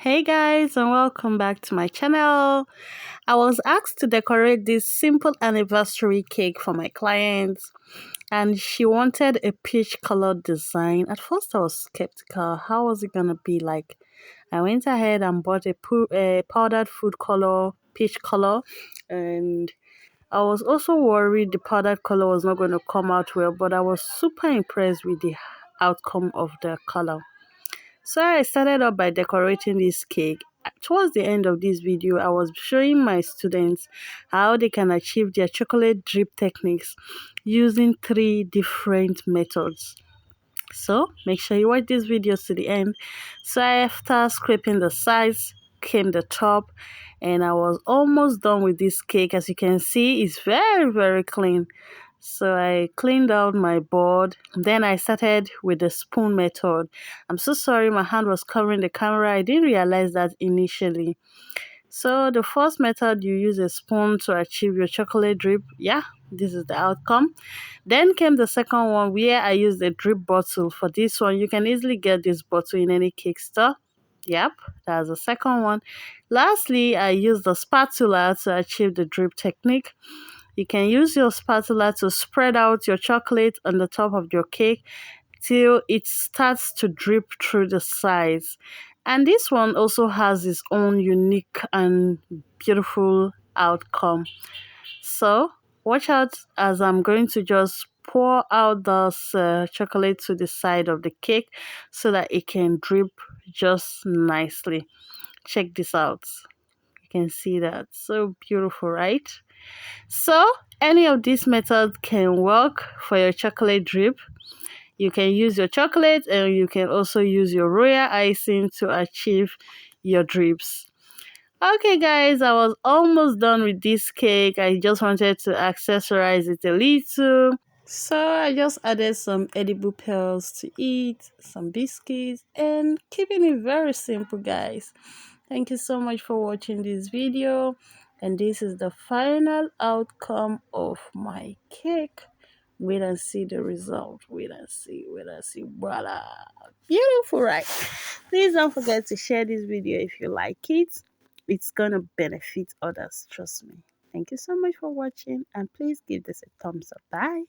Hey guys, and welcome back to my channel. I was asked to decorate this simple anniversary cake for my client, and she wanted a peach colored design. At first I was skeptical. How was it gonna be like? I went ahead and bought a powdered food color, peach color, and I was also worried the powdered color was not going to come out well, but I was super impressed with the outcome of the color. So I started off by decorating this cake. Towards the end of this video, I was showing my students how they can achieve their chocolate drip techniques using three different methods. So make sure you watch this video to the end. So after scraping the sides, came the top, and I was almost done with this cake. As you can see, it's very clean. So I cleaned out my board. Then I started with the spoon method. I'm so sorry, my hand was covering the camera. I didn't realize that initially. So the first method, you use a spoon to achieve your chocolate drip. Yeah, this is the outcome. Then came the second one where I used a drip bottle. For this one, you can easily get this bottle in any cake store. Yep, that's the second one. Lastly, I used the spatula to achieve the drip technique. You can use your spatula to spread out your chocolate on the top of your cake till it starts to drip through the sides. And this one also has its own unique and beautiful outcome. So watch out as I'm going to just pour out this chocolate to the side of the cake so that it can drip just nicely. Check this out. You can see that. So beautiful, right? So any of these methods can work for your chocolate drip. You can use your chocolate and you can also use your royal icing to achieve your drips. Okay guys, I was almost done with this cake. I just wanted to accessorize it a little. So I just added some edible pearls to eat, some biscuits, and keeping it very simple guys. Thank you so much for watching this video, and this is the final outcome of my cake. Wait and see the result. Wait and see. Voila. Beautiful, right? Please don't forget to share this video if you like it. It's gonna benefit others, trust me. Thank you so much for watching, and please give this a thumbs up. Bye.